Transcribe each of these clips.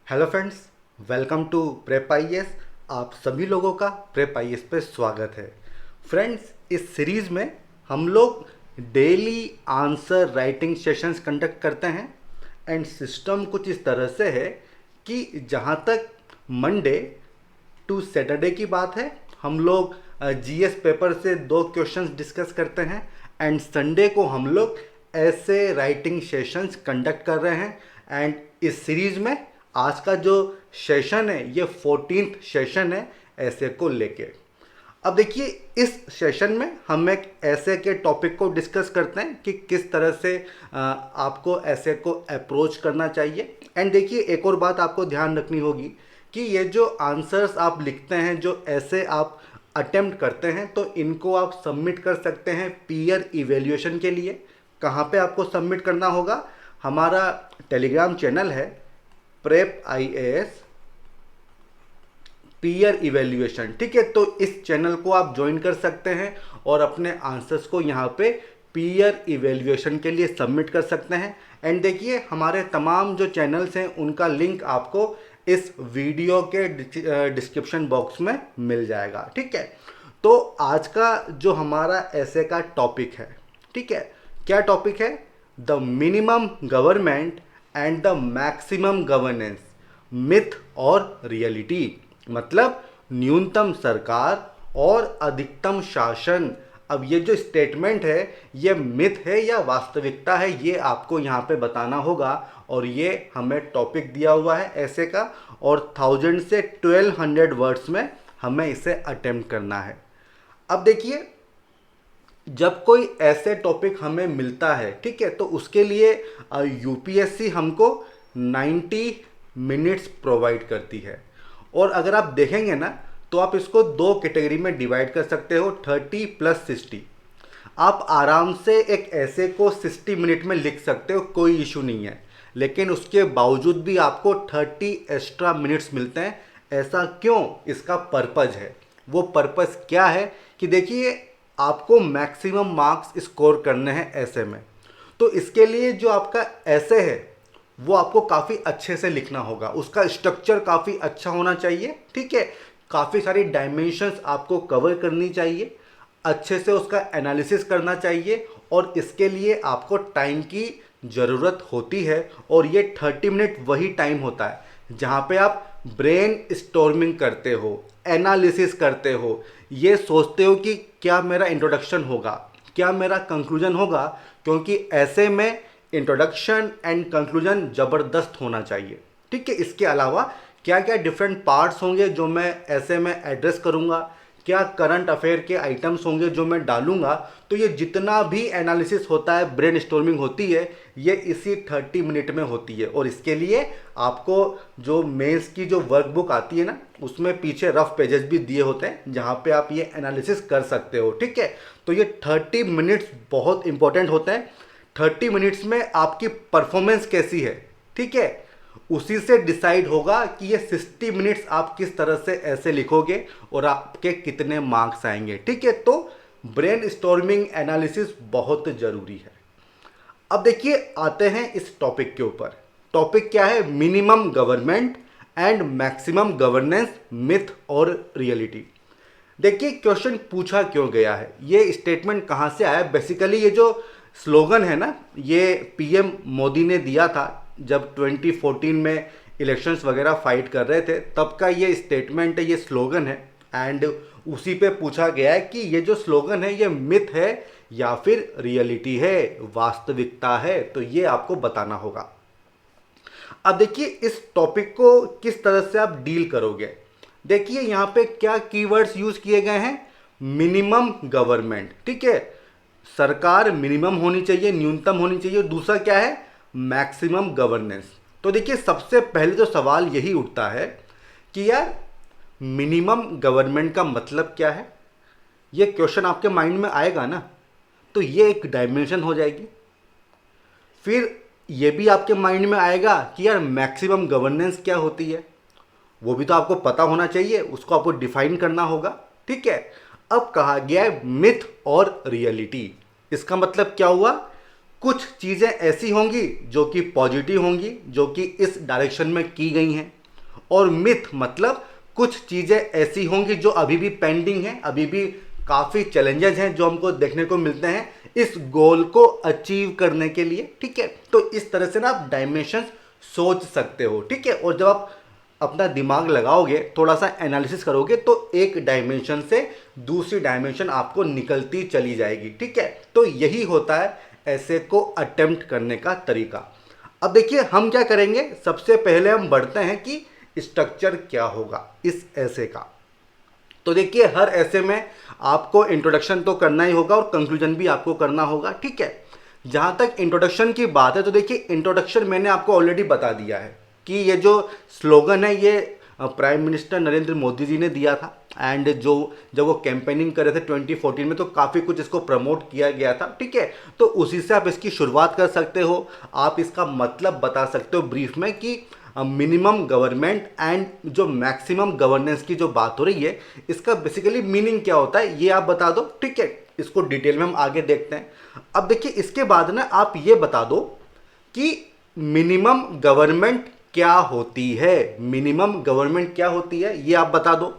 Hello friends, welcome to prep IAS. आप सभी लोगों का प्रेप आईएएस पे स्वागत है। फ्रेंड्स, इस सीरीज़ में हम लोग daily answer writing sessions conduct करते हैं एंड सिस्टम कुछ इस तरह से है कि जहाँ तक मंडे टू सैटरडे की बात है, हम लोग जीएस पेपर से 2 क्वेश्चंस डिस्कस करते हैं एंड संडे को हम लोग ऐसे राइटिंग सेशंस कंडक्ट कर रहे हैं। एंड इस सीरीज में आज का जो सेशन है ये 14th सेशन है ऐसे को लेके। अब देखिए, इस सेशन में हम एक ऐसे के टॉपिक को डिस्कस करते हैं कि किस तरह से आपको ऐसे को अप्रोच करना चाहिए। एंड देखिए, एक और बात आपको ध्यान रखनी होगी कि ये जो आंसर्स आप लिखते हैं, जो ऐसे आप अटेम्प्ट करते हैं, तो इनको आप सबमिट कर सकते हैं पीयर इवेल्यूएशन के लिए। कहाँ पे आपको सबमिट करना होगा? हमारा टेलीग्राम चैनल है प्रेप आईएएस पीयर इवेल्यूएशन, ठीक है। तो इस चैनल को आप ज्वाइन कर सकते हैं और अपने आंसर्स को यहाँ पे पीयर इवेल्यूएशन के लिए सबमिट कर सकते हैं। एंड देखिए, हमारे तमाम जो चैनल्स हैं उनका लिंक आपको इस वीडियो के डिस्क्रिप्शन बॉक्स में मिल जाएगा, ठीक है। तो आज का जो हमारा ऐसे का टॉपिक है, ठीक है, क्या टॉपिक है? The minimum government and the maximum governance, myth और रियलिटी। मतलब न्यूनतम सरकार और अधिकतम शासन। अब ये जो स्टेटमेंट है ये मिथ है या वास्तविकता है, ये आपको यहाँ पे बताना होगा। और ये हमें टॉपिक दिया हुआ है ऐसे का, और 1000 से 1200 वर्ड्स में हमें इसे अटेम्प्ट करना है। अब देखिए, जब कोई ऐसे टॉपिक हमें मिलता है, ठीक है, तो उसके लिए यूपीएससी हमको 90 मिनट्स प्रोवाइड करती है। और अगर आप देखेंगे ना, तो आप इसको 2 कैटेगरी में डिवाइड कर सकते हो, 30 + 60। आप आराम से एक ऐसे को 60 मिनट में लिख सकते हो, कोई इशू नहीं है। लेकिन उसके बावजूद भी आपको 30 एक्स्ट्रा मिनट्स मिलते हैं। ऐसा क्यों? इसका पर्पज़ है। वो पर्पज़ क्या है कि देखिए, आपको मैक्सिमम मार्क्स स्कोर करने हैं ऐसे में। तो इसके लिए जो आपका ऐसे है वो आपको काफ़ी अच्छे से लिखना होगा, उसका स्ट्रक्चर काफ़ी अच्छा होना चाहिए, ठीक है। काफ़ी सारी डायमेंशंस आपको कवर करनी चाहिए, अच्छे से उसका एनालिसिस करना चाहिए, और इसके लिए आपको टाइम की ज़रूरत होती है। और ये 30 मिनट वही टाइम होता है जहाँ पे आप ब्रेन स्टॉर्मिंग करते हो, एनालिसिस करते हो, ये सोचते हो कि क्या मेरा इंट्रोडक्शन होगा, क्या मेरा कंक्लूजन होगा, क्योंकि ऐसे में इंट्रोडक्शन एंड कंक्लूजन ज़बरदस्त होना चाहिए, ठीक है। इसके अलावा क्या क्या डिफरेंट पार्ट्स होंगे जो मैं ऐसे में एड्रेस करूँगा, क्या करंट अफेयर के आइटम्स होंगे जो मैं डालूंगा। तो ये जितना भी एनालिसिस होता है, ब्रेन स्टॉर्मिंग होती है, ये इसी 30 मिनट में होती है। और इसके लिए आपको जो मेंस की जो वर्कबुक आती है ना, उसमें पीछे रफ पेजेस भी दिए होते हैं जहाँ पे आप ये एनालिसिस कर सकते हो, ठीक है। तो ये 30 मिनट्स बहुत इंपॉर्टेंट होते हैं। 30 मिनट्स में आपकी परफॉर्मेंस कैसी है, ठीक है, उसी से डिसाइड होगा कि ये 60 मिनट्स आप किस तरह से ऐसे लिखोगे और आपके कितने मार्क्स आएंगे, ठीक है। तो ब्रेन स्टॉर्मिंग एनालिसिस बहुत ज़रूरी है। अब देखिए, आते हैं इस टॉपिक के ऊपर। टॉपिक क्या है? Minimum government and maximum governance, myth और रियलिटी। देखिए, क्वेश्चन पूछा क्यों गया है, ये स्टेटमेंट कहाँ से आया। बेसिकली ये जो स्लोगन है ना, ये पीएम मोदी ने दिया था जब 2014 में इलेक्शंस वगैरह फाइट कर रहे थे, तब का ये स्टेटमेंट है, ये स्लोगन है। एंड उसी पे पूछा गया है कि ये जो स्लोगन है ये मिथ है या फिर रियलिटी है, वास्तविकता है। तो ये आपको बताना होगा। अब देखिए, इस टॉपिक को किस तरह से आप डील करोगे। देखिए, यहाँ पे क्या कीवर्ड्स यूज किए गए हैं? मिनिमम गवर्नमेंट, ठीक है, सरकार मिनिमम होनी चाहिए, न्यूनतम होनी चाहिए। दूसरा क्या है? Maximum governance. तो देखिए, सबसे पहले जो सवाल यही उठता है कि यार, मिनिमम गवर्नमेंट का मतलब क्या है। ये क्वेश्चन आपके माइंड में आएगा ना, तो ये एक डायमेंशन हो जाएगी। फिर ये भी आपके माइंड में आएगा कि यार, मैक्सिमम गवर्नेंस क्या होती है, वो भी तो आपको पता होना चाहिए, उसको आपको डिफाइन करना होगा, ठीक है। अब कहा गया है मिथ और रियलिटी। इसका मतलब क्या हुआ? कुछ चीज़ें ऐसी होंगी जो कि पॉजिटिव होंगी, जो कि इस डायरेक्शन में की गई हैं, और मिथ मतलब कुछ चीज़ें ऐसी होंगी जो अभी भी पेंडिंग हैं, अभी भी काफ़ी चैलेंजेस हैं जो हमको देखने को मिलते हैं इस गोल को अचीव करने के लिए। ठीक है, तो इस तरह से ना आप डायमेंशंस सोच सकते हो। ठीक है, और जब आप अपना दिमाग लगाओगे, थोड़ा सा एनालिसिस करोगे, तो एक डायमेंशन से दूसरी डायमेंशन आपको निकलती चली जाएगी। ठीक है, तो यही होता है ऐसे को अटेम्प्ट करने का तरीका। अब देखिए हम क्या करेंगे, सबसे पहले हम बढ़ते हैं कि स्ट्रक्चर क्या होगा इस ऐसे का। तो देखिए हर ऐसे में आपको इंट्रोडक्शन तो करना ही होगा और कंक्लूजन भी आपको करना होगा। ठीक है, जहां तक इंट्रोडक्शन की बात है तो देखिए इंट्रोडक्शन मैंने आपको ऑलरेडी बता दिया है कि ये जो स्लोगन है ये प्राइम मिनिस्टर नरेंद्र मोदी जी ने दिया था। एंड जो जब वो कैंपेनिंग कर रहे थे 2014 में तो काफ़ी कुछ इसको प्रमोट किया गया था। ठीक है, तो उसी से आप इसकी शुरुआत कर सकते हो। आप इसका मतलब बता सकते हो ब्रीफ में कि मिनिमम गवर्नमेंट एंड जो मैक्सिमम गवर्नेंस की जो बात हो रही है इसका बेसिकली मीनिंग क्या होता है ये आप बता दो। ठीक है, इसको डिटेल में हम आगे देखते हैं। अब देखिए इसके बाद ना आप ये बता दो कि मिनिमम गवर्नमेंट क्या होती है, मिनिमम गवर्नमेंट क्या होती है ये आप बता दो।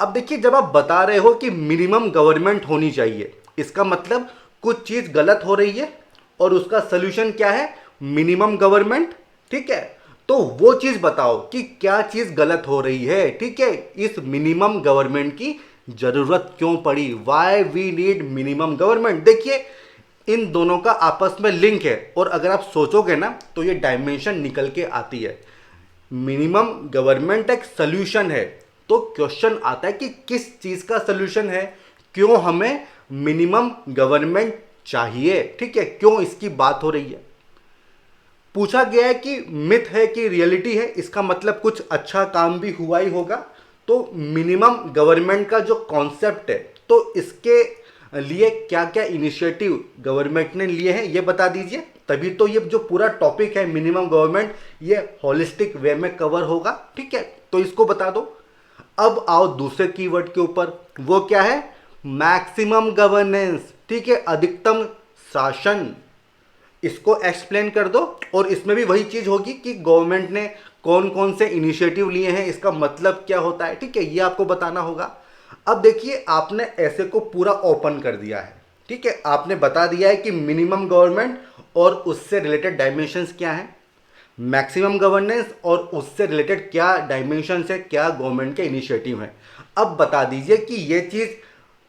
अब देखिए जब आप बता रहे हो कि मिनिमम गवर्नमेंट होनी चाहिए, इसका मतलब कुछ चीज गलत हो रही है और उसका सोल्यूशन क्या है, मिनिमम गवर्नमेंट। ठीक है, तो वो चीज बताओ कि क्या चीज गलत हो रही है। ठीक है, इस मिनिमम गवर्नमेंट की जरूरत क्यों पड़ी, why we need minimum government. देखिए इन दोनों का आपस में लिंक है और अगर आप सोचोगे ना तो ये डायमेंशन निकल के आती है। मिनिमम गवर्नमेंट एक सोल्यूशन है, तो क्वेश्चन आता है कि किस चीज का सोल्यूशन है, क्यों हमें मिनिमम गवर्नमेंट चाहिए। ठीक है, क्यों इसकी बात हो रही है। पूछा गया है कि मिथ है कि रियलिटी है, इसका मतलब कुछ अच्छा काम भी हुआ ही होगा। तो मिनिमम गवर्नमेंट का जो कॉन्सेप्ट है तो इसके लिए क्या क्या इनिशिएटिव गवर्नमेंट ने लिए हैं ये बता दीजिए, तभी तो ये जो पूरा टॉपिक है मिनिमम गवर्नमेंट ये होलिस्टिक वे में कवर होगा। ठीक है, तो इसको बता दो। अब आओ दूसरे कीवर्ड के ऊपर, वो क्या है, मैक्सिमम गवर्नेंस। ठीक है, अधिकतम शासन, इसको एक्सप्लेन कर दो। और इसमें भी वही चीज होगी कि गवर्नमेंट ने कौन कौन से इनिशिएटिव लिए हैं, इसका मतलब क्या होता है। ठीक है, ये आपको बताना होगा। अब देखिए आपने ऐसे को पूरा ओपन कर दिया है। ठीक है, आपने बता दिया है कि मिनिमम गवर्नमेंट और उससे रिलेटेड डायमेंशंस क्या हैं, मैक्सिमम गवर्नेंस और उससे रिलेटेड क्या डायमेंशंस है, क्या गवर्नमेंट के इनिशिएटिव हैं। अब बता दीजिए कि ये चीज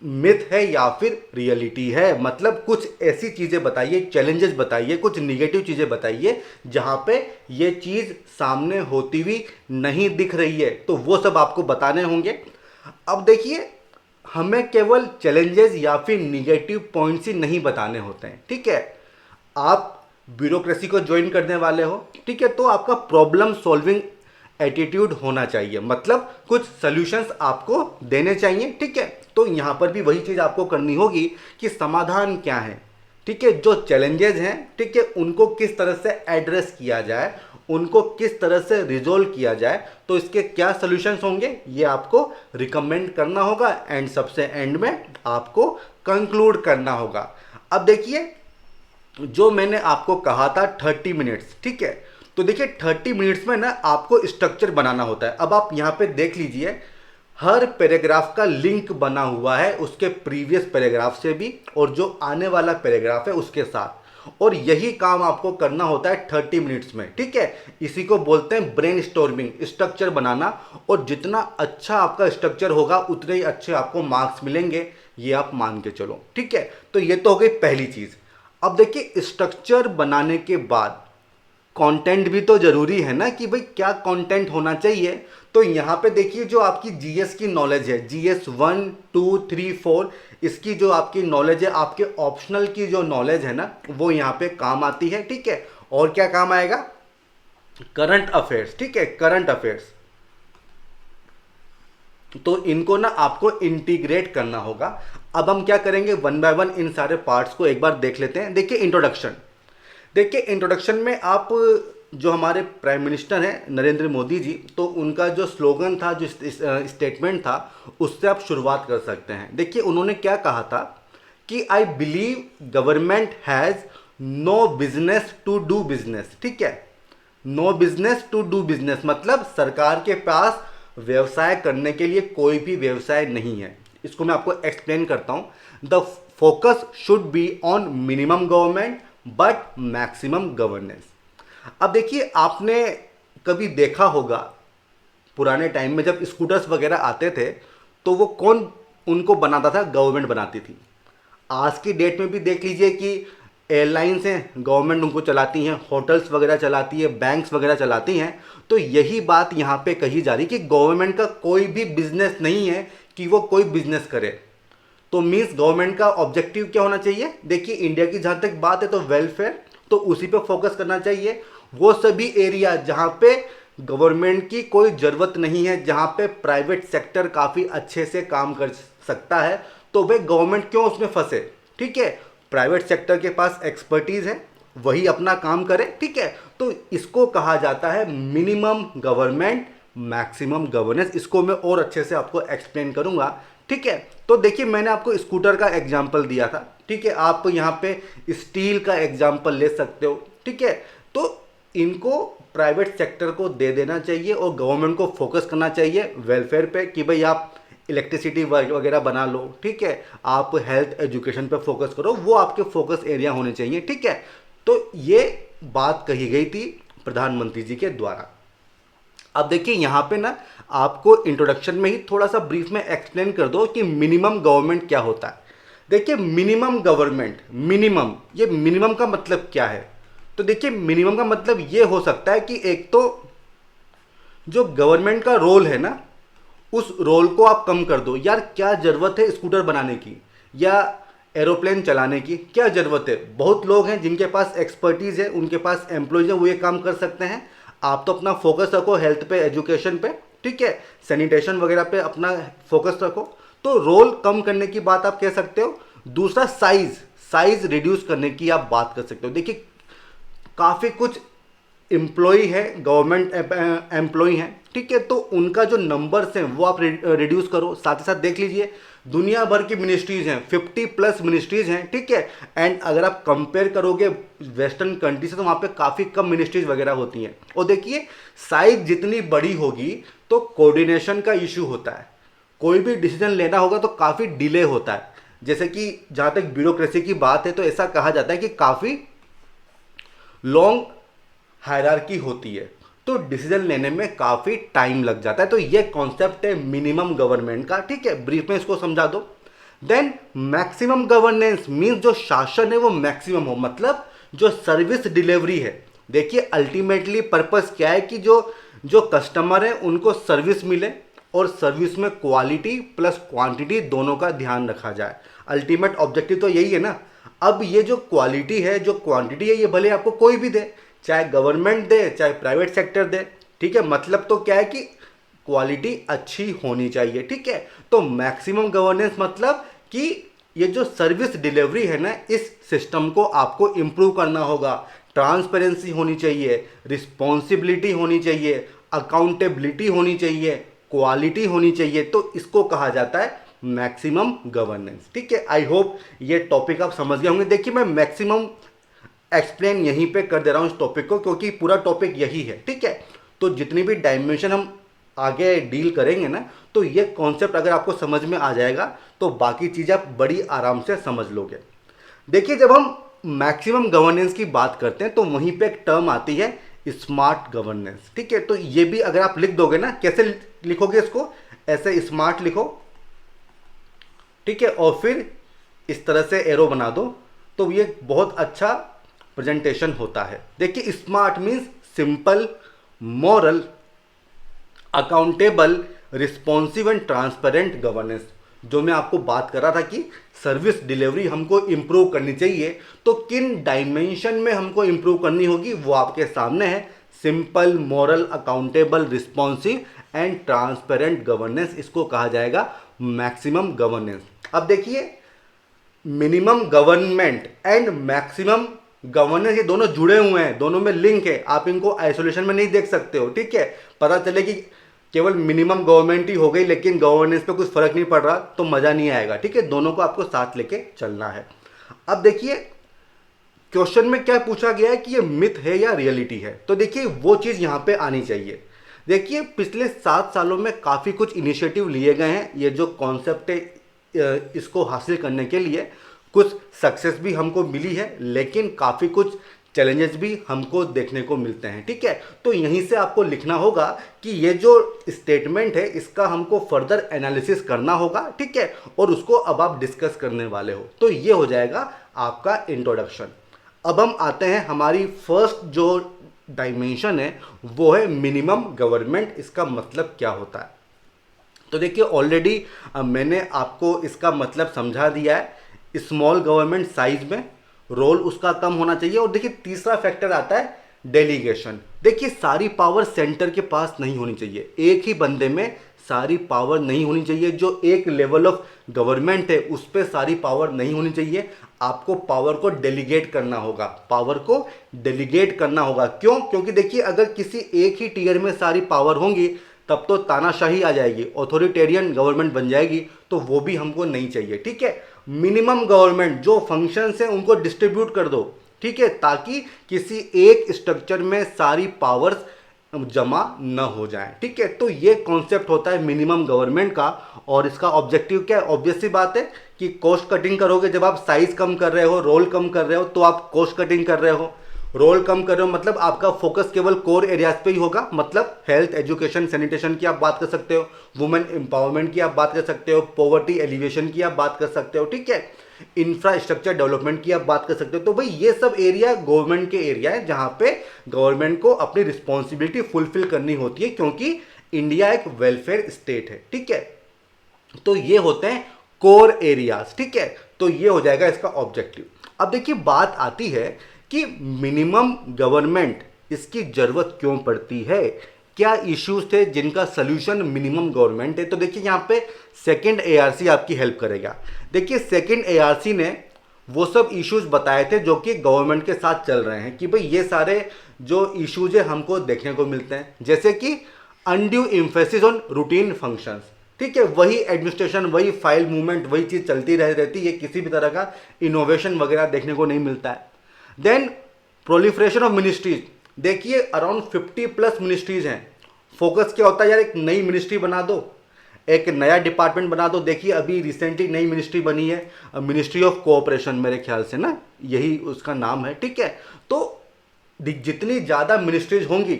मिथ है या फिर रियलिटी है, मतलब कुछ ऐसी चीजें बताइए, चैलेंजेस बताइए, कुछ निगेटिव चीजें बताइए जहां पे ये चीज सामने होती हुई नहीं दिख रही है, तो वो सब आपको बताने होंगे। अब देखिए हमें केवल चैलेंजेस या फिर निगेटिव पॉइंट्स ही नहीं बताने होते हैं। ठीक है, आप ब्यूरोक्रेसी को ज्वाइन करने वाले हो, ठीक है, तो आपका प्रॉब्लम सॉल्विंग एटीट्यूड होना चाहिए, मतलब कुछ सॉल्यूशंस आपको देने चाहिए। ठीक है, तो यहां पर भी वही चीज आपको करनी होगी कि समाधान क्या है। ठीक है, जो चैलेंजेस हैं, ठीक है, उनको किस तरह से एड्रेस किया जाए, उनको किस तरह से रिजोल्व किया जाए, तो इसके क्या सॉल्यूशंस होंगे ये आपको रिकमेंड करना होगा एंड सबसे एंड में आपको कंक्लूड करना होगा। अब देखिए जो मैंने आपको कहा था 30 मिनट्स, ठीक है, तो देखिए 30 मिनट्स में ना आपको स्ट्रक्चर बनाना होता है। अब आप यहाँ पे देख लीजिए हर पैराग्राफ का लिंक बना हुआ है उसके प्रीवियस पैराग्राफ से भी और जो आने वाला पैराग्राफ है उसके साथ, और यही काम आपको करना होता है 30 मिनट्स में। ठीक है, इसी को बोलते हैं ब्रेनस्टॉर्मिंग, स्ट्रक्चर बनाना। और जितना अच्छा आपका स्ट्रक्चर होगा उतने ही अच्छे आपको मार्क्स मिलेंगे, ये आप मान के चलो। ठीक है, तो ये तो हो गई पहली चीज। अब देखिए स्ट्रक्चर बनाने के बाद कंटेंट भी तो जरूरी है ना कि भाई क्या कंटेंट होना चाहिए। तो यहाँ पे देखिए जो आपकी जीएस की नॉलेज है, जीएस 1 2 3 4, इसकी जो आपकी नॉलेज है, आपके ऑप्शनल की जो नॉलेज है ना वो यहाँ पे काम आती है। ठीक है, और क्या काम आएगा, करंट अफेयर्स। ठीक है, करंट अफेयर्स, तो इनको ना आपको इंटीग्रेट करना होगा। अब हम क्या करेंगे, वन बाय वन इन सारे पार्ट्स को एक बार देख लेते हैं। देखिए इंट्रोडक्शन, देखिए इंट्रोडक्शन में आप जो हमारे प्राइम मिनिस्टर हैं नरेंद्र मोदी जी, तो उनका जो स्लोगन था, जो स्टेटमेंट था, उससे आप शुरुआत कर सकते हैं। देखिए उन्होंने क्या कहा था कि I believe government has no business to do business. ठीक है, no business to do business, मतलब सरकार के पास व्यवसाय करने के लिए कोई भी व्यवसाय नहीं है। इसको मैं आपको एक्सप्लेन करता हूं। The focus should be on minimum government but maximum governance. अब देखिए, आपने कभी देखा होगा पुराने टाइम में जब स्कूटर्स वगैरह आते थे तो वो कौन उनको बनाता था? गवर्नमेंट बनाती थी। आज की डेट में भी देख लीजिए कि एयरलाइंस हैं, गवर्नमेंट उनको चलाती हैं, होटल्स वगैरह चलाती है, बैंक्स वगैरह चलाती हैं। तो यही बात यहाँ पे कही जा रही कि गवर्नमेंट का कोई भी बिजनेस नहीं है कि वो कोई बिजनेस करे। तो मीन्स गवर्नमेंट का ऑब्जेक्टिव क्या होना चाहिए? देखिए, इंडिया की जहाँ तक बात है तो वेलफेयर, तो उसी पे फोकस करना चाहिए। वो सभी एरिया जहाँ पे गवर्नमेंट की कोई ज़रूरत नहीं है, जहाँ पे प्राइवेट सेक्टर काफ़ी अच्छे से काम कर सकता है, तो भाई गवर्नमेंट क्यों उसमें फंसे? ठीक है, प्राइवेट सेक्टर के पास एक्सपर्टीज़ है, वही अपना काम करे। ठीक है, तो इसको कहा जाता है मिनिमम गवर्नमेंट मैक्सिमम गवर्नेंस। इसको मैं और अच्छे से आपको एक्सप्लेन करूंगा। ठीक है, तो देखिए, मैंने आपको स्कूटर का एग्जाम्पल दिया था। ठीक है, आप यहाँ पे स्टील का एग्जाम्पल ले सकते हो। ठीक है, तो इनको प्राइवेट सेक्टर को दे देना चाहिए और गवर्नमेंट को फोकस करना चाहिए वेलफेयर पे कि भाई आप इलेक्ट्रिसिटी वगैरह बना लो। ठीक है, आप हेल्थ एजुकेशन पे फोकस करो, वो आपके फोकस एरिया होने चाहिए। ठीक है, तो ये बात कही गई थी प्रधानमंत्री जी के द्वारा। अब देखिए, यहाँ पे ना आपको इंट्रोडक्शन में ही थोड़ा सा ब्रीफ में एक्सप्लेन कर दो कि मिनिमम गवर्नमेंट क्या होता है। देखिए, मिनिमम गवर्नमेंट, मिनिमम, ये मिनिमम का मतलब क्या है? तो देखिए, मिनिमम का मतलब ये हो सकता है कि एक तो जो गवर्नमेंट का रोल है ना, उस रोल को आप कम कर दो। यार, क्या ज़रूरत है स्कूटर बनाने की या एरोप्लेन चलाने की? क्या ज़रूरत है? बहुत लोग हैं जिनके पास एक्सपर्टीज़ है, उनके पास एम्प्लॉयज़ हैं, वो ये काम कर सकते हैं। आप तो अपना फोकस रखो हेल्थ पे, एजुकेशन पे, ठीक है, सैनिटेशन वगैरह पे अपना फोकस रखो। तो रोल कम करने की बात आप कह सकते हो। दूसरा, साइज रिड्यूस करने की आप बात कर सकते हो। देखिए, काफ़ी कुछ एम्प्लॉई है, गवर्नमेंट एम्प्लॉई हैं, ठीक है, तो उनका जो नंबर्स हैं वो आप रिड्यूस करो। साथ ही साथ देख लीजिए, दुनिया भर की मिनिस्ट्रीज़ हैं, 50+ मिनिस्ट्रीज़ हैं। ठीक है, एंड अगर आप कंपेयर करोगे वेस्टर्न कंट्री से तो वहाँ पे काफ़ी कम मिनिस्ट्रीज़ वगैरह होती हैं। और देखिए, साइज जितनी बड़ी होगी तो कोऑर्डिनेशन का इशू होता है। कोई भी डिसीजन लेना होगा तो काफ़ी डिले होता है। जैसे कि जहाँ तक ब्यूरोक्रेसी की बात है तो ऐसा कहा जाता है कि काफ़ी लॉन्ग हायरार्की होती है, तो डिसीजन लेने में काफ़ी टाइम लग जाता है। तो ये कॉन्सेप्ट है मिनिमम गवर्नमेंट का। ठीक है, ब्रीफ में इसको समझा दो। देन मैक्सिमम गवर्नेंस मीन्स जो शासन है वो मैक्सिमम हो, मतलब जो सर्विस डिलीवरी है। देखिए, अल्टीमेटली पर्पस क्या है कि जो जो कस्टमर है उनको सर्विस मिले और सर्विस में क्वालिटी प्लस क्वांटिटी दोनों का ध्यान रखा जाए। अल्टीमेट ऑब्जेक्टिव तो यही है ना। अब ये जो क्वालिटी है, जो क्वांटिटी है, ये भले आपको कोई भी दे, चाहे गवर्नमेंट दे चाहे प्राइवेट सेक्टर दे। ठीक है, मतलब तो क्या है कि क्वालिटी अच्छी होनी चाहिए। ठीक है, तो मैक्सिमम गवर्नेंस मतलब कि ये जो सर्विस डिलीवरी है ना, इस सिस्टम को आपको इम्प्रूव करना होगा। ट्रांसपेरेंसी होनी चाहिए, रिस्पॉन्सिबिलिटी होनी चाहिए, अकाउंटेबिलिटी होनी चाहिए, क्वालिटी होनी चाहिए। तो इसको कहा जाता है मैक्सिमम गवर्नेंस। ठीक है, आई होप ये टॉपिक आप समझ गए होंगे। देखिए, मैं मैक्सिमम एक्सप्लेन यहीं पे कर दे रहा हूँ इस टॉपिक को, क्योंकि पूरा टॉपिक यही है। ठीक है, तो जितनी भी डायमेंशन हम आगे डील करेंगे ना, तो ये कॉन्सेप्ट अगर आपको समझ में आ जाएगा तो बाकी चीज़ें आप बड़ी आराम से समझ लोगे। देखिए, जब हम मैक्सिमम गवर्नेंस की बात करते हैं तो वहीं पे एक टर्म आती है स्मार्ट गवर्नेंस। ठीक है, तो ये भी अगर आप लिख दोगे ना, कैसे लिखोगे इसको? ऐसे स्मार्ट लिखो, ठीक है, और फिर इस तरह से एरो बना दो, तो ये बहुत अच्छा प्रेजेंटेशन होता है। देखिए, smart means simple, moral, accountable, responsive and transparent governance. जो मैं आपको बात कर रहा था कि सर्विस डिलीवरी हमको इम्प्रूव करनी चाहिए, तो किन डायमेंशन में हमको इम्प्रूव करनी होगी वो आपके सामने है। Simple, moral, accountable, responsive and transparent governance, इसको कहा जाएगा मैक्सिमम गवर्नेंस। अब देखिए, minimum government and maximum governance, ये दोनों जुड़े हुए हैं, दोनों में लिंक है। आप इनको आइसोलेशन में नहीं देख सकते हो। ठीक है, पता चले कि केवल मिनिमम गवर्नमेंट ही हो गई लेकिन गवर्नेंस पे कुछ फर्क नहीं पड़ रहा तो मज़ा नहीं आएगा। ठीक है, दोनों को आपको साथ लेके चलना है। अब देखिए, क्वेश्चन में क्या पूछा गया है कि ये मिथ है या रियलिटी है, तो देखिए वो चीज़ यहाँ पे आनी चाहिए। देखिए पिछले 7 सालों में काफ़ी कुछ इनिशिएटिव लिए गए हैं, ये जो कॉन्सेप्ट है इसको हासिल करने के लिए कुछ सक्सेस भी हमको मिली है, लेकिन काफ़ी कुछ चैलेंजेस भी हमको देखने को मिलते हैं। ठीक है, तो यहीं से आपको लिखना होगा कि ये जो स्टेटमेंट है इसका हमको फर्दर एनालिसिस करना होगा। ठीक है, और उसको अब आप डिस्कस करने वाले हो, तो ये हो जाएगा आपका इंट्रोडक्शन। अब हम आते हैं हमारी फर्स्ट जो डायमेंशन है, वो है मिनिमम गवर्नमेंट। इसका मतलब क्या होता है, तो देखिए ऑलरेडी मैंने आपको इसका मतलब समझा दिया है। स्मॉल गवर्नमेंट साइज में रोल उसका कम होना चाहिए। और देखिए तीसरा फैक्टर आता है डेलीगेशन। देखिए सारी पावर सेंटर के पास नहीं होनी चाहिए, एक ही बंदे में सारी पावर नहीं होनी चाहिए। जो एक लेवल ऑफ गवर्नमेंट है उस पर सारी पावर नहीं होनी चाहिए। आपको पावर को डेलीगेट करना होगा, पावर को डेलीगेट करना होगा। क्यों? क्योंकि देखिए अगर किसी एक ही टीयर में सारी पावर होंगी तब तो तानाशाही आ जाएगी, ऑथोरिटेरियन गवर्नमेंट बन जाएगी, तो वो भी हमको नहीं चाहिए। ठीक है, मिनिमम गवर्नमेंट जो फंक्शंस हैं उनको डिस्ट्रीब्यूट कर दो। ठीक है, ताकि किसी एक स्ट्रक्चर में सारी पावर्स जमा न हो जाए। ठीक है, तो ये कॉन्सेप्ट होता है मिनिमम गवर्नमेंट का। और इसका ऑब्जेक्टिव क्या है? ऑब्वियस सी बात है कि कॉस्ट कटिंग करोगे। जब आप साइज कम कर रहे हो, रोल कम कर रहे हो, तो आप कॉस्ट कटिंग कर रहे हो। रोल कम कर रहे हो मतलब आपका फोकस केवल कोर एरियाज पे ही होगा। मतलब हेल्थ, एजुकेशन, सैनिटेशन की आप बात कर सकते हो, वुमेन एम्पावरमेंट की आप बात कर सकते हो, पॉवर्टी एलिवेशन की आप बात कर सकते हो। ठीक है, इंफ्रास्ट्रक्चर डेवलपमेंट की आप बात कर सकते हो। तो भाई ये सब एरिया गवर्नमेंट के एरिया है जहां पे गवर्नमेंट को अपनी रिस्पॉन्सिबिलिटी फुलफिल करनी होती है, क्योंकि इंडिया एक वेलफेयर स्टेट है। ठीक है, तो ये होते हैं कोर एरियाज। ठीक है, तो ये हो जाएगा इसका ऑब्जेक्टिव। अब देखिए बात आती है कि मिनिमम गवर्नमेंट इसकी जरूरत क्यों पड़ती है, क्या इश्यूज थे जिनका सोल्यूशन मिनिमम गवर्नमेंट है। तो देखिए यहाँ पे सेकंड एआरसी आपकी हेल्प करेगा। देखिए सेकंड एआरसी ने वो सब इश्यूज बताए थे जो कि गवर्नमेंट के साथ चल रहे हैं कि भाई ये सारे जो इश्यूज है हमको देखने को मिलते हैं, जैसे कि undue emphasis on routine functions. ठीक है, वही एडमिनिस्ट्रेशन, वही फाइल मूवमेंट, वही चीज़ चलती रहती है, किसी भी तरह का इनोवेशन वगैरह देखने को नहीं मिलता है। Then proliferation of ministries. देखिए अराउंड 50+ मिनिस्ट्रीज हैं। फोकस क्या होता है यार, एक नई मिनिस्ट्री बना दो, एक नया डिपार्टमेंट बना दो। देखिए अभी रिसेंटली नई मिनिस्ट्री बनी है, मिनिस्ट्री ऑफ कोऑपरेशन, मेरे ख्याल से ना यही उसका नाम है। ठीक है, तो जितनी ज़्यादा मिनिस्ट्रीज होंगी,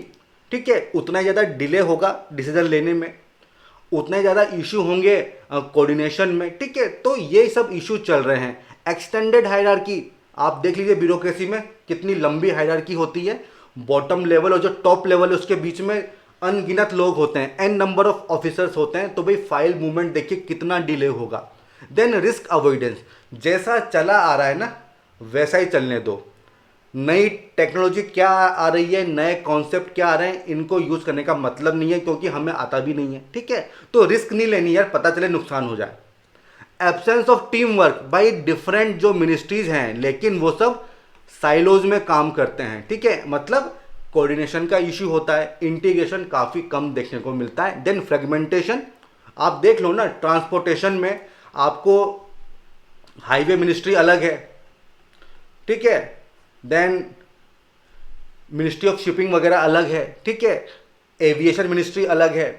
ठीक है, उतना ही ज़्यादा डिले होगा डिसीजन लेने में, उतना ही ज़्यादा इशू होंगे कोऑर्डिनेशन में। ठीक है, तो ये सब इशू चल रहे हैं। एक्सटेंडेड हायरार्की आप देख लीजिए, ब्यूरोक्रेसी में कितनी लंबी हायरार्की होती है। बॉटम लेवल और जो टॉप लेवल है उसके बीच में अनगिनत लोग होते हैं, एन नंबर ऑफ ऑफिसर्स होते हैं। तो भाई फाइल मूवमेंट देखिए कितना डिले होगा। देन रिस्क अवॉइडेंस, जैसा चला आ रहा है ना वैसा ही चलने दो। नई टेक्नोलॉजी क्या आ रही है, नए कॉन्सेप्ट क्या आ रहे हैं, इनको यूज़ करने का मतलब नहीं है, क्योंकि हमें आता भी नहीं है। ठीक है, तो रिस्क नहीं लेनी यार, पता चले नुकसान हो जाए। एब्सेंस ऑफ टीम वर्क, भाई डिफरेंट जो मिनिस्ट्रीज हैं लेकिन वो सब साइलोज में काम करते हैं। ठीक है, मतलब कोऑर्डिनेशन का इश्यू होता है, इंटीग्रेशन काफ़ी कम देखने को मिलता है। देन फ्रेगमेंटेशन, आप देख लो ना, ट्रांसपोर्टेशन में आपको हाईवे मिनिस्ट्री अलग है। ठीक है, देन मिनिस्ट्री ऑफ शिपिंग वगैरह अलग है। ठीक है, एविएशन मिनिस्ट्री अलग है,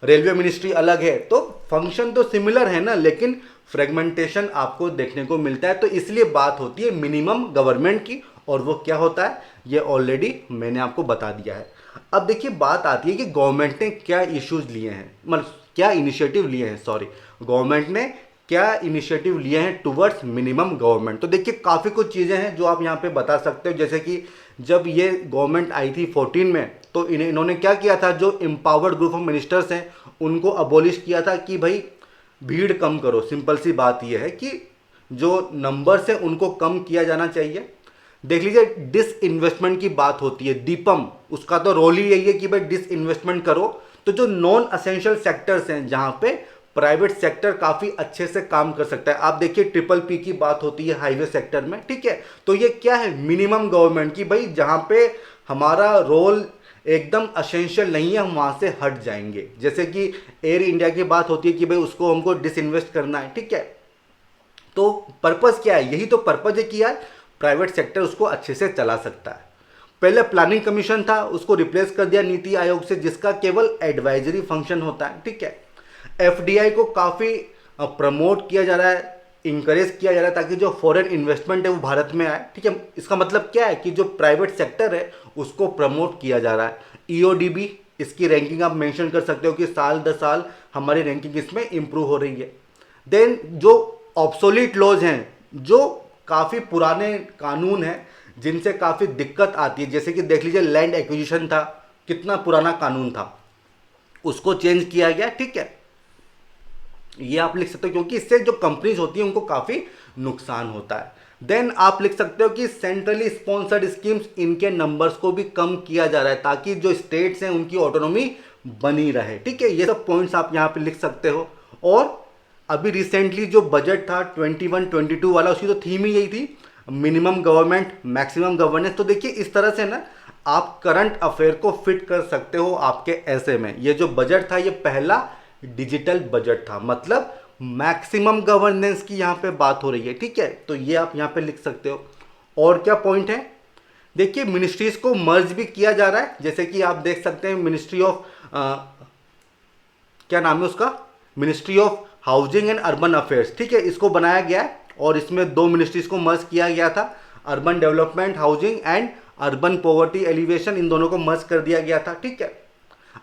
रेलवे मिनिस्ट्री अलग है। तो फंक्शन तो सिमिलर है ना, लेकिन फ्रेगमेंटेशन आपको देखने को मिलता है। तो इसलिए बात होती है मिनिमम गवर्नमेंट की, और वो क्या होता है ये ऑलरेडी मैंने आपको बता दिया है। अब देखिए बात आती है कि गवर्नमेंट ने क्या इश्यूज लिए हैं, मतलब क्या इनिशिएटिव लिए हैं, सॉरी, गवर्नमेंट ने क्या इनिशिएटिव लिए हैं टुवर्ड्स मिनिमम गवर्नमेंट। तो देखिए काफ़ी कुछ चीज़ें हैं जो आप यहाँ पे बता सकते हो। जैसे कि जब ये गवर्नमेंट आई थी 14 में, तो इन्होंने क्या किया था, जो एम्पावर्ड ग्रुप ऑफ मिनिस्टर्स हैं उनको अबॉलिश किया था कि भाई भीड़ कम करो। सिंपल सी बात यह है कि जो नंबर्स हैं उनको कम किया जाना चाहिए। देख लीजिए डिस इन्वेस्टमेंट की बात होती है, दीपम, उसका तो रोल ही यही है कि भाई डिस इन्वेस्टमेंट करो। तो जो नॉन असेंशियल सेक्टर्स हैं जहाँ पे प्राइवेट सेक्टर काफ़ी अच्छे से काम कर सकता है, आप देखिए PPP की बात होती है हाईवे सेक्टर में। ठीक है, तो ये क्या है, मिनिमम गवर्नमेंट की, भाई जहाँ पे हमारा रोल एकदम असेंशियल नहीं है हम वहाँ से हट जाएंगे। जैसे कि एयर इंडिया की बात होती है कि भाई उसको हमको डिसइन्वेस्ट करना है। ठीक है, तो पर्पज़ क्या है, यही तो पर्पज़ है कि यार प्राइवेट सेक्टर उसको अच्छे से चला सकता है। पहले प्लानिंग कमीशन था, उसको रिप्लेस कर दिया नीति आयोग से, जिसका केवल एडवाइजरी फंक्शन होता है, ठीक है। एफडीआई को काफ़ी प्रमोट किया जा रहा है, इंकरेज किया जा रहा है ताकि जो फॉरेन इन्वेस्टमेंट है वो भारत में आए, ठीक है। इसका मतलब क्या है कि जो प्राइवेट सेक्टर है उसको प्रमोट किया जा रहा है। ईओडीबी, इसकी रैंकिंग आप मेंशन कर सकते हो कि साल दर साल हमारी रैंकिंग इसमें इंप्रूव हो रही है। देन जो ऑब्सोलीट लॉज हैं, जो काफ़ी पुराने कानून हैं जिनसे काफ़ी दिक्कत आती है, जैसे कि देख लीजिए लैंड एक्विजिशन था, कितना पुराना कानून था, उसको चेंज किया गया, ठीक है। ये आप लिख सकते हो क्योंकि इससे जो कंपनीज होती हैं उनको काफ़ी नुकसान होता है। देन आप लिख सकते हो कि सेंट्रली स्पॉन्सर्ड स्कीम्स, इनके नंबर्स को भी कम किया जा रहा है ताकि जो स्टेट्स हैं उनकी ऑटोनॉमी बनी रहे, ठीक है। ये सब पॉइंट्स आप यहाँ पे लिख सकते हो। और अभी रिसेंटली जो बजट था 21-22 वाला, उसकी तो थीम ही यही थी, मिनिमम गवर्नमेंट मैक्सिमम गवर्नेंस। तो देखिए इस तरह से ना आप करंट अफेयर को फिट कर सकते हो आपके ऐसे में। ये जो बजट था ये पहला डिजिटल बजट था, मतलब मैक्सिमम गवर्नेंस की यहाँ पे बात हो रही है, ठीक है। तो ये आप यहाँ पे लिख सकते हो। और क्या पॉइंट है, देखिए मिनिस्ट्रीज को मर्ज भी किया जा रहा है, जैसे कि आप देख सकते हैं मिनिस्ट्री ऑफ क्या नाम है उसका, ministry of housing and urban affairs, ठीक है, इसको बनाया गया है और इसमें 2 मिनिस्ट्रीज को मर्ज किया गया था, urban development housing and urban poverty alleviation, इन दोनों को मर्ज कर दिया गया था, ठीक है।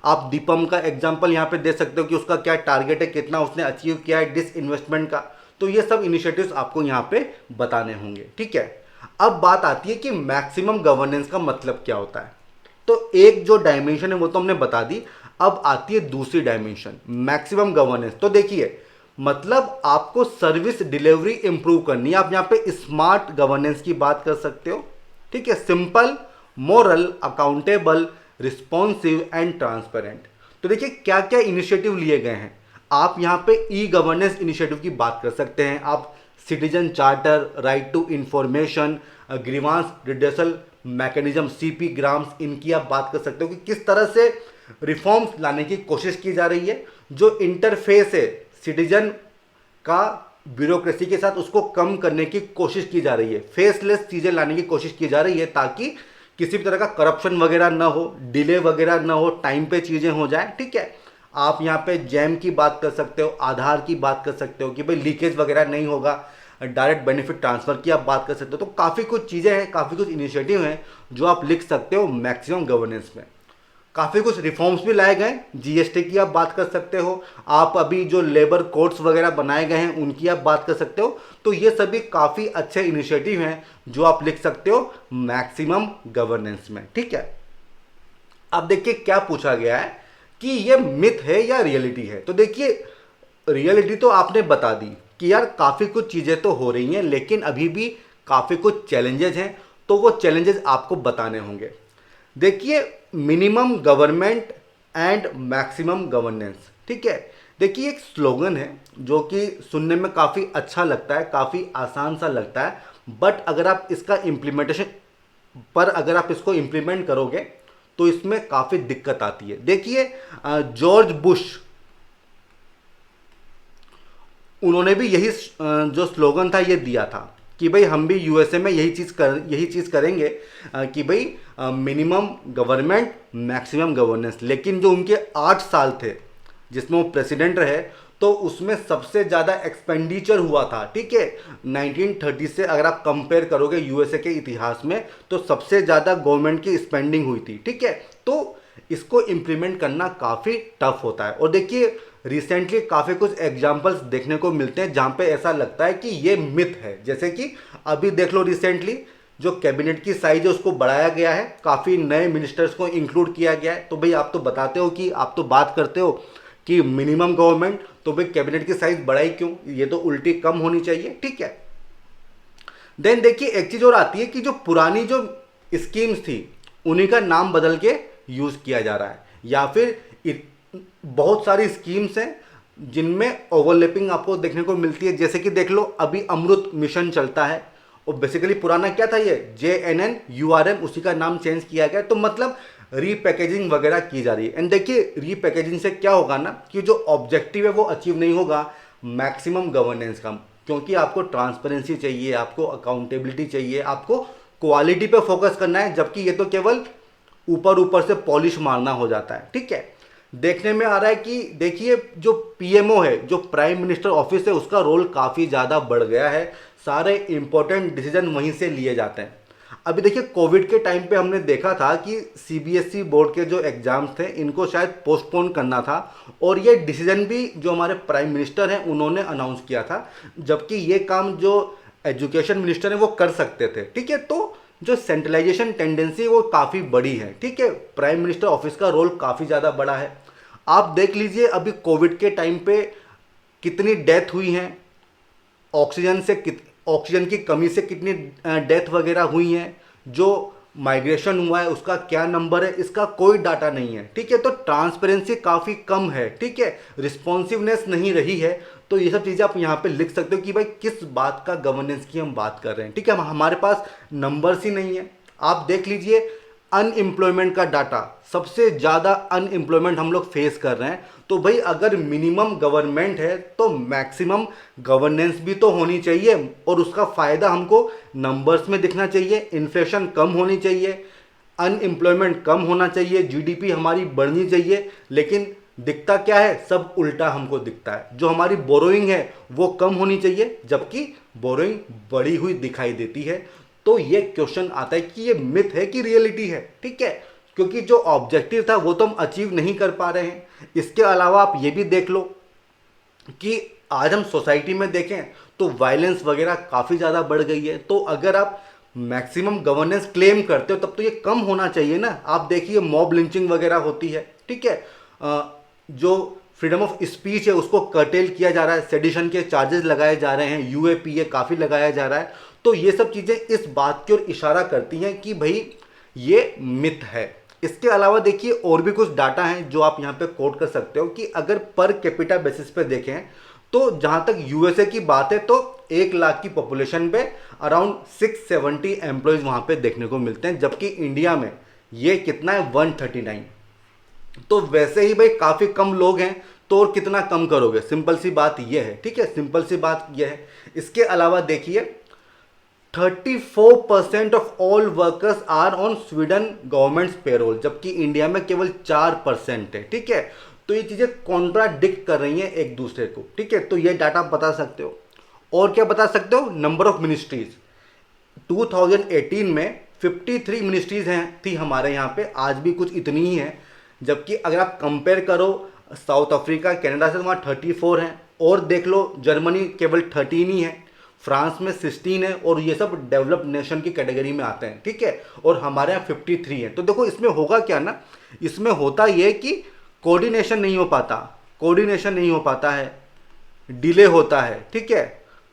आप दीपम का एग्जांपल यहाँ पे दे सकते हो कि उसका क्या टारगेट है, कितना उसने अचीव किया है डिस इन्वेस्टमेंट का। तो ये सब इनिशिएटिव्स आपको यहाँ पे बताने होंगे, ठीक है। अब बात आती है कि मैक्सिमम गवर्नेंस का मतलब क्या होता है। तो एक जो डायमेंशन है वो तो हमने बता दी, अब आती है दूसरी डायमेंशन, मैक्सिमम गवर्नेंस। तो देखिए मतलब आपको सर्विस डिलीवरी इंप्रूव करनी है, आप यहाँ पे स्मार्ट गवर्नेंस की बात कर सकते हो, ठीक है। Simple, moral, accountable, responsive and transparent. तो देखिए क्या क्या इनिशिएटिव लिए गए हैं। आप यहाँ पे ई गवर्नेंस इनिशिएटिव की बात कर सकते हैं, आप citizen charter, right to information, grievance redressal mechanism, CPGRAMS, इनकी आप बात कर सकते हो कि किस तरह से रिफॉर्म्स लाने की कोशिश की जा रही है। जो इंटरफेस है सिटीजन का ब्यूरोक्रेसी के साथ, उसको कम करने की कोशिश की जा रही है, फेसलेस चीज़ें लाने की कोशिश की जा रही है ताकि किसी भी तरह का करप्शन वगैरह ना हो, डिले वगैरह ना हो, टाइम पे चीज़ें हो जाए, ठीक है। आप यहाँ पे जैम की बात कर सकते हो, आधार की बात कर सकते हो कि भाई लीकेज वगैरह नहीं होगा, डायरेक्ट बेनिफिट ट्रांसफ़र की आप बात कर सकते हो। तो काफ़ी कुछ चीज़ें हैं, काफ़ी कुछ इनिशिएटिव हैं जो आप लिख सकते हो मैक्सिमम गवर्नेंस में। काफ़ी कुछ रिफॉर्म्स भी लाए गए, जीएसटी की आप बात कर सकते हो, आप अभी जो लेबर कोड्स वगैरह बनाए गए हैं उनकी आप बात कर सकते हो। तो ये सभी काफ़ी अच्छे इनिशिएटिव हैं जो आप लिख सकते हो मैक्सिमम गवर्नेंस में, ठीक है। अब देखिए क्या पूछा गया है कि ये मिथ है या रियलिटी है। तो देखिए रियलिटी तो आपने बता दी कि यार काफ़ी कुछ चीज़ें तो हो रही हैं, लेकिन अभी भी काफ़ी कुछ चैलेंजेस हैं, तो वो चैलेंजेस आपको बताने होंगे। देखिए minimum government and maximum governance, ठीक है। देखिए एक स्लोगन है जो कि सुनने में काफ़ी अच्छा लगता है, काफ़ी आसान सा लगता है, बट अगर आप इसका इम्प्लीमेंटेशन पर अगर आप इसको इम्प्लीमेंट करोगे तो इसमें काफ़ी दिक्कत आती है। देखिए जॉर्ज बुश, उन्होंने भी यही जो स्लोगन था ये दिया था कि भाई हम भी यूएसए में यही चीज़ करेंगे कि भाई मिनिमम गवर्नमेंट मैक्सिमम गवर्नेंस। लेकिन जो उनके 8 साल थे जिसमें वो प्रेसिडेंट रहे, तो उसमें सबसे ज़्यादा एक्सपेंडिचर हुआ था, ठीक है। 1930 से अगर आप कंपेयर करोगे यूएसए के इतिहास में, तो सबसे ज़्यादा गवर्नमेंट की स्पेंडिंग हुई थी, ठीक है। तो इसको इम्प्लीमेंट करना काफ़ी टफ होता है। और देखिए रिसेंटली काफ़ी कुछ एग्जाम्पल्स देखने को मिलते हैं जहाँ पे ऐसा लगता है कि ये मिथ है। जैसे कि अभी देख लो रिसेंटली जो कैबिनेट की साइज है उसको बढ़ाया गया है, काफ़ी नए मिनिस्टर्स को इंक्लूड किया गया है। तो भाई आप तो बताते हो कि आप तो बात करते हो कि मिनिमम गवर्नमेंट, तो भाई कैबिनेट की साइज बढ़ाई क्यों, ये तो उल्टी कम होनी चाहिए, ठीक है। देन देखिए एक चीज़ और आती है कि जो पुरानी जो स्कीम्स थी उन्हीं का नाम बदल के यूज़ किया जा रहा है, या फिर बहुत सारी स्कीम्स हैं जिनमें ओवरलैपिंग आपको देखने को मिलती है। जैसे कि देख लो अभी अमृत मिशन चलता है, और बेसिकली पुराना क्या था, ये JNNURM, उसी का नाम चेंज किया गया। तो मतलब रीपैकेजिंग वगैरह की जा रही है। एंड देखिए रीपैकेजिंग से क्या होगा ना कि जो ऑब्जेक्टिव है वो अचीव नहीं होगा मैक्सिमम गवर्नेंस का। क्योंकि आपको ट्रांसपेरेंसी चाहिए, आपको अकाउंटेबिलिटी चाहिए, आपको क्वालिटी पे फोकस करना है, जबकि ये तो केवल ऊपर ऊपर से पॉलिश मारना हो जाता है। ठीक है, देखने में आ रहा है कि देखिए जो पीएमओ है, जो प्राइम मिनिस्टर ऑफिस है, उसका रोल काफ़ी ज़्यादा बढ़ गया है, सारे इंपॉर्टेंट डिसीजन वहीं से लिए जाते हैं। अभी देखिए कोविड के टाइम पे हमने देखा था कि सीबीएसई बोर्ड के जो एग्जाम्स थे इनको शायद पोस्टपोन करना था, और ये डिसीजन भी जो हमारे प्राइम मिनिस्टर हैं उन्होंने अनाउंस किया था, जबकि ये काम जो एजुकेशन मिनिस्टर हैं वो कर सकते थे। ठीक है, तो जो सेंट्रलाइजेशन टेंडेंसी वो काफ़ी बड़ी है। ठीक है, प्राइम मिनिस्टर ऑफिस का रोल काफ़ी ज़्यादा बड़ा है। आप देख लीजिए अभी कोविड के टाइम पे कितनी डेथ हुई हैं, ऑक्सीजन की कमी से कितनी डेथ वगैरह हुई हैं, जो माइग्रेशन हुआ है उसका क्या नंबर है, इसका कोई डाटा नहीं है। ठीक है, तो ट्रांसपेरेंसी काफ़ी कम है। ठीक है, रिस्पॉन्सिवनेस नहीं रही है। तो ये सब चीज़ें आप यहाँ पे लिख सकते हो कि भाई किस बात का गवर्नेंस की हम बात कर रहे हैं। ठीक है, हमारे पास नंबर्स ही नहीं है। आप देख लीजिए अनएम्प्लॉयमेंट का डाटा, सबसे ज़्यादा अनएम्प्लॉयमेंट हम लोग फेस कर रहे हैं। तो भाई अगर मिनिमम गवर्नमेंट है तो मैक्सिमम गवर्नेंस भी तो होनी चाहिए, और उसका फ़ायदा हमको नंबर्स में दिखना चाहिए। इन्फ्लेशन कम होनी चाहिए, अनएम्प्लॉयमेंट कम होना चाहिए, जीडीपी हमारी बढ़नी चाहिए, लेकिन दिखता क्या है, सब उल्टा हमको दिखता है। जो हमारी बोरोइंग है वो कम होनी चाहिए, जबकि बोरोइंग बढ़ी हुई दिखाई देती है। तो ये क्वेश्चन आता है कि ये मिथ है कि रियलिटी है। ठीक है, क्योंकि जो ऑब्जेक्टिव था वो तो हम अचीव नहीं कर पा रहे हैं। इसके अलावा आप ये भी देख लो कि आज हम सोसाइटी में देखें तो वायलेंस वगैरह काफ़ी ज़्यादा बढ़ गई है। तो अगर आप मैक्सिमम गवर्नेंस क्लेम करते हो तब तो ये कम होना चाहिए ना। आप देखिए मॉब लिंचिंग वगैरह होती है। ठीक है, जो फ्रीडम ऑफ स्पीच है उसको कर्टेल किया जा रहा है, सेडिशन के चार्जेस लगाए जा रहे हैं, यूएपीए काफ़ी लगाया जा रहा है। तो ये सब चीज़ें इस बात की ओर इशारा करती हैं कि भाई ये मिथ है। इसके अलावा देखिए और भी कुछ डाटा हैं जो आप यहाँ पे कोट कर सकते हो कि अगर पर कैपिटा बेसिस पे देखें तो जहाँ तक यूएसए की बात है तो 1 लाख की पॉपुलेशन पे अराउंड 670 एम्प्लॉयज़ वहाँ पे देखने को मिलते हैं, जबकि इंडिया में ये कितना है 139। तो वैसे ही भाई काफ़ी कम लोग हैं, तो और कितना कम करोगे, सिंपल सी बात यह है। ठीक है, सिंपल सी बात यह है। इसके अलावा देखिए 34% of all workers are on Sweden government's payroll, जबकि इंडिया में केवल 4% है। ठीक है, तो ये चीज़ें कॉन्ट्राडिक्ट कर रही हैं एक दूसरे को। ठीक है, तो ये डाटा आप बता सकते हो। और क्या बता सकते हो, नंबर ऑफ मिनिस्ट्रीज 2018 में 53 मिनिस्ट्रीज हैं थी हमारे यहाँ पे, आज भी कुछ इतनी ही हैं। जबकि अगर आप कंपेयर करो साउथ अफ्रीका कनाडा से तो वहाँ 34 हैं, और देख लो जर्मनी केवल 13 ही है, फ्रांस में 16 है, और ये सब डेवलप्ड नेशन की कैटेगरी में आते हैं। ठीक है, और हमारे यहाँ 53 है। तो देखो इसमें होगा क्या ना, इसमें होता ये कि कोऑर्डिनेशन नहीं हो पाता, है, डिले होता है। ठीक है,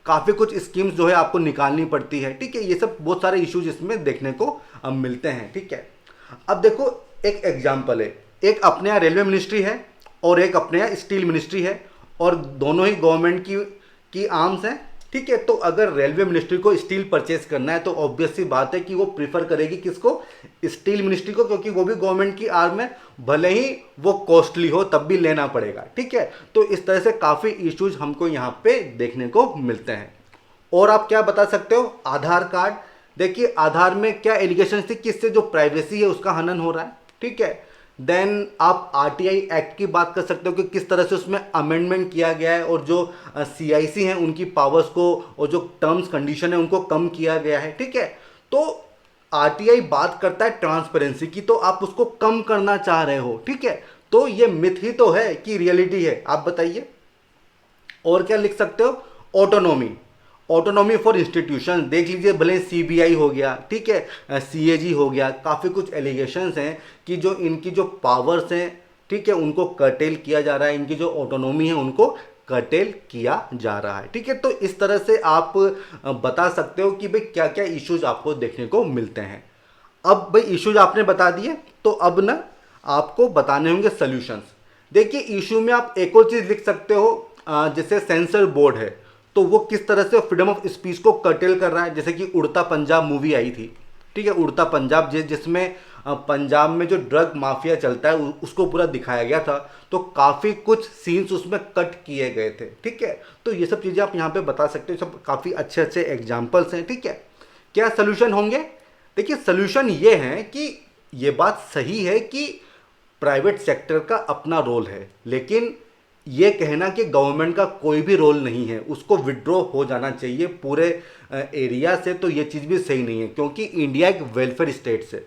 काफ़ी कुछ स्कीम्स जो है आपको निकालनी पड़ती है। ठीक है, ये सब बहुत सारे इश्यूज इसमें देखने को अब मिलते हैं। ठीक है, अब देखो एक एग्जाम्पल है, एक अपने यहाँ रेलवे मिनिस्ट्री है और एक अपने यहाँ स्टील मिनिस्ट्री है, और दोनों ही गवर्नमेंट की आर्म्स हैं। ठीक है, तो अगर रेलवे मिनिस्ट्री को स्टील परचेज करना है तो ऑब्वियस सी बात है कि वो प्रीफर करेगी किसको, स्टील मिनिस्ट्री को, क्योंकि वो भी गवर्नमेंट की आर्म है, भले ही वो कॉस्टली हो तब भी लेना पड़ेगा। ठीक है, तो इस तरह से काफ़ी इश्यूज हमको यहाँ पे देखने को मिलते हैं। और आप क्या बता सकते हो, आधार कार्ड, देखिए आधार में क्या एलिगेशन थी कि इससे जो प्राइवेसी है उसका हनन हो रहा है। ठीक है, देन आप आरटीआई एक्ट की बात कर सकते हो कि किस तरह से उसमें अमेंडमेंट किया गया है, और जो सीआईसी हैं उनकी पावर्स को और जो टर्म्स कंडीशन है उनको कम किया गया है। ठीक है, तो आरटीआई बात करता है ट्रांसपेरेंसी की, तो आप उसको कम करना चाह रहे हो। ठीक है, तो ये मिथ ही तो है कि रियलिटी है, आप बताइए। और क्या लिख सकते हो, ऑटोनॉमी फॉर इंस्टीट्यूशन, देख लीजिए भले सीबीआई हो गया, ठीक है, सीएजी हो गया, काफ़ी कुछ एलिगेशंस हैं कि जो इनकी जो पावर्स हैं, ठीक है, उनको कर्टेल किया जा रहा है, इनकी जो ऑटोनॉमी है उनको कर्टेल किया जा रहा है। ठीक है, तो इस तरह से आप बता सकते हो कि भाई क्या क्या इश्यूज आपको देखने को मिलते हैं। अब भाई इश्यूज आपने बता दिए, तो अब ना आपको बताने होंगे सॉल्यूशंस। देखिए इशू में आप एक और चीज़ लिख सकते हो, जैसे सेंसर बोर्ड है तो वो किस तरह से फ्रीडम ऑफ स्पीच को कर्टेल कर रहा है। जैसे कि उड़ता पंजाब मूवी आई थी, ठीक है, उड़ता पंजाब जिसमें पंजाब में जो ड्रग माफिया चलता है उसको पूरा दिखाया गया था। तो काफ़ी कुछ सीन्स उसमें कट किए गए थे, ठीक है। तो ये सब चीज़ें आप यहाँ पे बता सकते हो, सब काफ़ी अच्छे अच्छे एग्जाम्पल्स हैं, ठीक है। क्या सोल्यूशन होंगे? देखिए सोल्यूशन ये है कि ये बात सही है कि प्राइवेट सेक्टर का अपना रोल है, लेकिन ये कहना कि गवर्नमेंट का कोई भी रोल नहीं है, उसको विड्रॉ हो जाना चाहिए पूरे एरिया से, तो ये चीज़ भी सही नहीं है, क्योंकि इंडिया एक वेलफेयर स्टेट है।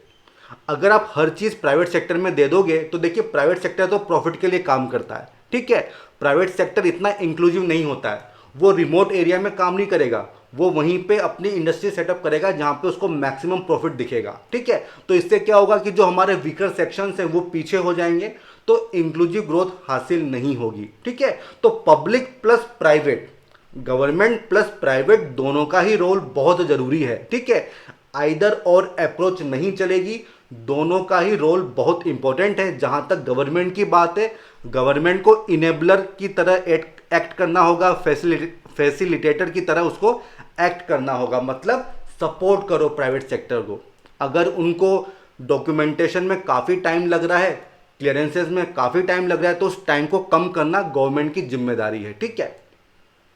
अगर आप हर चीज़ प्राइवेट सेक्टर में दे दोगे तो देखिए प्राइवेट सेक्टर तो प्रॉफिट के लिए काम करता है, ठीक है। प्राइवेट सेक्टर इतना इंक्लूसिव नहीं होता है, वो रिमोट एरिया में काम नहीं करेगा, वो वहीं पे अपनी इंडस्ट्री सेटअप करेगा जहां पे उसको मैक्सिमम प्रॉफिट दिखेगा, ठीक है। तो इससे क्या होगा कि जो हमारे वीकर सेक्शंस हैं वो पीछे हो जाएंगे, तो इंक्लूसिव ग्रोथ हासिल नहीं होगी, ठीक है। तो public plus private, government plus private दोनों का ही रोल बहुत जरूरी है, ठीक है। आइदर और अप्रोच नहीं चलेगी, दोनों का ही रोल बहुत इंपॉर्टेंट है। जहां तक गवर्नमेंट की बात है, गवर्नमेंट को इनेबलर की तरह एक्ट करना होगा, फैसिलिटेटर की तरह उसको एक्ट करना होगा, मतलब सपोर्ट करो प्राइवेट सेक्टर को। अगर उनको डॉक्यूमेंटेशन में काफ़ी टाइम लग रहा है, क्लियरेंसेज में काफ़ी टाइम लग रहा है, तो उस टाइम को कम करना गवर्नमेंट की जिम्मेदारी है, ठीक है।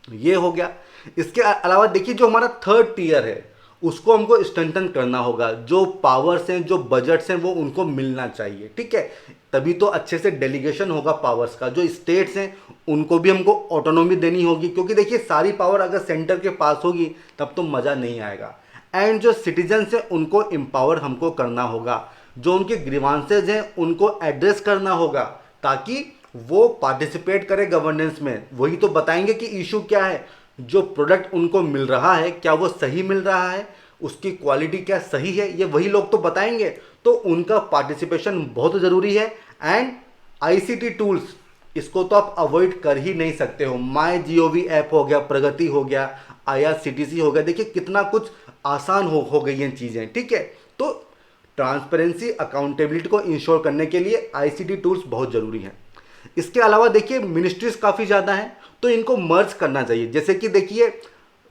ये हो गया। इसके अलावा देखिए जो हमारा थर्ड टीयर है उसको हमको स्ट्रेंथन करना होगा। जो पावर्स हैं, जो बजट्स हैं, वो उनको मिलना चाहिए, ठीक है। तभी तो अच्छे से डेलीगेशन होगा पावर्स का। जो स्टेट्स हैं उनको भी हमको ऑटोनॉमी देनी होगी, क्योंकि देखिए सारी पावर अगर सेंटर के पास होगी तब तो मज़ा नहीं आएगा। एंड जो सिटीजन्स हैं उनको एम्पावर हमको करना होगा, जो उनके ग्रीवांसेज हैं उनको एड्रेस करना होगा, ताकि वो पार्टिसिपेट करें गवर्नेंस में। वही तो बताएंगे कि इशू क्या है, जो प्रोडक्ट उनको मिल रहा है क्या वो सही मिल रहा है, उसकी क्वालिटी क्या सही है, ये वही लोग तो बताएंगे। तो उनका पार्टिसिपेशन बहुत ज़रूरी है। एंड आईसीटी टूल्स, इसको तो आप अवॉइड कर ही नहीं सकते हो। माई जीओवी ऐप हो गया, प्रगति हो गया, IRCTC हो गया, देखिए कितना कुछ आसान हो गई हैं चीज़ें, ठीक है। तो ट्रांसपेरेंसी, अकाउंटेबिलिटी को इंश्योर करने के लिए आईसीटी टूल्स बहुत ज़रूरी हैं। इसके अलावा देखिए मिनिस्ट्रीज काफ़ी ज़्यादा हैं, तो इनको मर्ज करना चाहिए। जैसे कि देखिए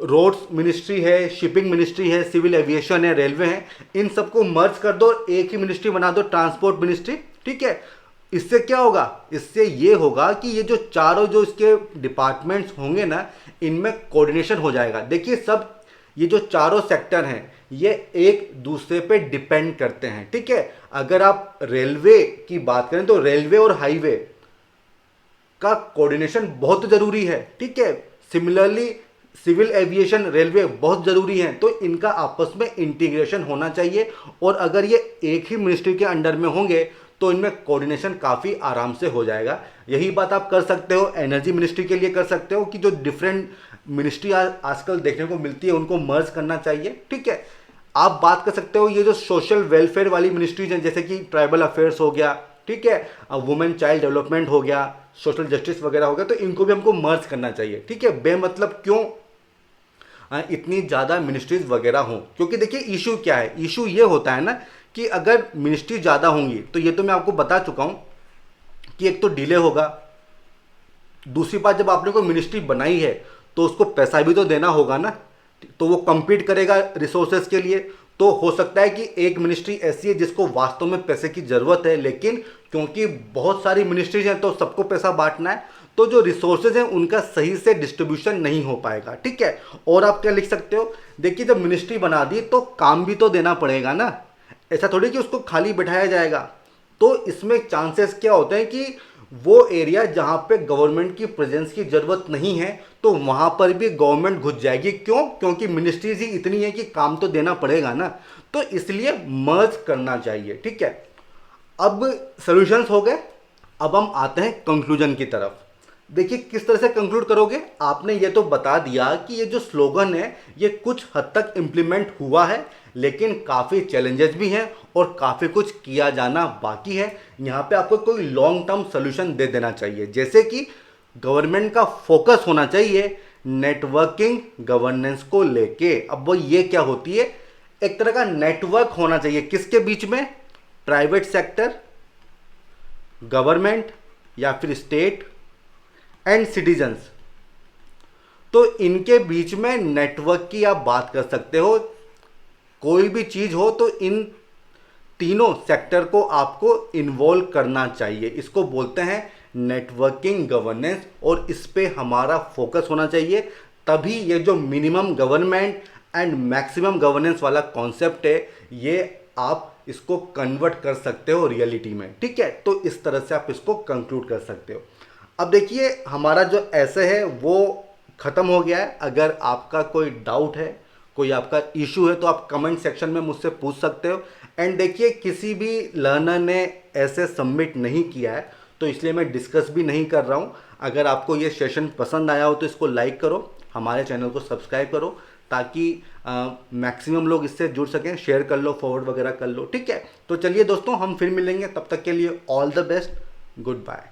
रोड्स मिनिस्ट्री है, शिपिंग मिनिस्ट्री है, सिविल एविएशन है, रेलवे है, इन सबको मर्ज कर दो, एक ही मिनिस्ट्री बना दो, ट्रांसपोर्ट मिनिस्ट्री, ठीक है। इससे क्या होगा? इससे ये होगा कि ये जो चारों जो इसके डिपार्टमेंट्स होंगे ना, इनमें कोऑर्डिनेशन हो जाएगा। देखिए सब ये जो चारों सेक्टर हैं ये एक दूसरे पे डिपेंड करते हैं, ठीक है। अगर आप रेलवे की बात करें तो रेलवे और हाईवे का कोऑर्डिनेशन बहुत जरूरी है, ठीक है। सिमिलरली सिविल एविएशन, रेलवे बहुत जरूरी है, तो इनका आपस में इंटीग्रेशन होना चाहिए। और अगर ये एक ही मिनिस्ट्री के अंडर में होंगे तो इनमें कोऑर्डिनेशन काफ़ी आराम से हो जाएगा। यही बात आप कर सकते हो एनर्जी मिनिस्ट्री के लिए कर सकते हो कि जो डिफरेंट मिनिस्ट्री आजकल देखने को मिलती है उनको मर्ज करना चाहिए, ठीक है। आप बात कर सकते हो ये जो सोशल वेलफेयर वाली मिनिस्ट्रीज हैं, जैसे कि ट्राइबल अफेयर्स हो गया, ठीक है, वुमेन चाइल्ड डेवलपमेंट हो गया, सोशल जस्टिस वगैरह हो गया, तो इनको भी हमको मर्ज करना चाहिए, ठीक है। बेमतलब क्यों इतनी ज़्यादा मिनिस्ट्रीज वगैरह हों, क्योंकि देखिए इशू क्या है, इशू ये होता है ना कि अगर मिनिस्ट्री ज़्यादा होंगी तो ये तो मैं आपको बता चुका हूँ कि एक तो डिले होगा, दूसरी बात जब आपने कोई मिनिस्ट्री बनाई है तो उसको पैसा भी तो देना होगा ना, तो वो compete करेगा रिसोर्सेज के लिए। तो हो सकता है कि एक मिनिस्ट्री ऐसी है जिसको वास्तव में पैसे की ज़रूरत है, लेकिन क्योंकि बहुत सारी मिनिस्ट्रीज हैं तो सबको पैसा बांटना है, तो जो रिसोर्सेज हैं उनका सही से डिस्ट्रीब्यूशन नहीं हो पाएगा, ठीक है। और आप क्या लिख सकते हो, देखिए जब मिनिस्ट्री बना दी तो काम भी तो देना पड़ेगा ना, ऐसा थोड़ी कि उसको खाली बिठाया जाएगा। तो इसमें चांसेस क्या होते हैं कि वो एरिया जहाँ पे गवर्नमेंट की प्रेजेंस की ज़रूरत नहीं है तो वहाँ पर भी गवर्नमेंट घुस जाएगी। क्यों? क्योंकि मिनिस्ट्रीज ही इतनी है कि काम तो देना पड़ेगा ना, तो इसलिए मर्ज करना चाहिए, ठीक है। अब सॉल्यूशंस हो गए, अब हम आते हैं कंक्लूजन की तरफ। देखिए किस तरह से कंक्लूड करोगे, आपने ये तो बता दिया कि ये जो स्लोगन है ये कुछ हद तक इम्प्लीमेंट हुआ है, लेकिन काफ़ी चैलेंजेस भी हैं और काफ़ी कुछ किया जाना बाकी है। यहाँ पे आपको कोई लॉन्ग टर्म सोल्यूशन दे देना चाहिए, जैसे कि गवर्नमेंट का फोकस होना चाहिए नेटवर्किंग गवर्नेंस को लेके। अब वो ये क्या होती है, एक तरह का नेटवर्क होना चाहिए, किसके बीच में? प्राइवेट सेक्टर, गवर्नमेंट या फिर स्टेट एंड सिटीजन्स। तो इनके बीच में नेटवर्क की आप बात कर सकते हो। कोई भी चीज़ हो तो इन तीनों सेक्टर को आपको इन्वॉल्व करना चाहिए। इसको बोलते हैं नेटवर्किंग गवर्नेंस, और इस पे हमारा फोकस होना चाहिए। तभी ये जो minimum government and maximum governance वाला कॉन्सेप्ट है, ये आप इसको कन्वर्ट कर सकते हो रियलिटी में। ठीक है, तो इस तरह से आप इसको कंक्लूड कर सकते हो। अब देखिए, हमारा जो ऐसे है वो ख़त्म हो गया है। अगर आपका कोई डाउट है, कोई आपका इशू है, तो आप कमेंट सेक्शन में मुझसे पूछ सकते हो। एंड देखिए, किसी भी लर्नर ने ऐसे सबमिट नहीं किया है, तो इसलिए मैं डिस्कस भी नहीं कर रहा हूँ। अगर आपको ये सेशन पसंद आया हो तो इसको लाइक करो, हमारे चैनल को सब्सक्राइब करो, ताकि मैक्सिमम लोग इससे जुड़ सकें। शेयर कर लो, फॉरवर्ड वगैरह कर लो। ठीक है, तो चलिए दोस्तों, हम फिर मिलेंगे। तब तक के लिए all the best, good bye.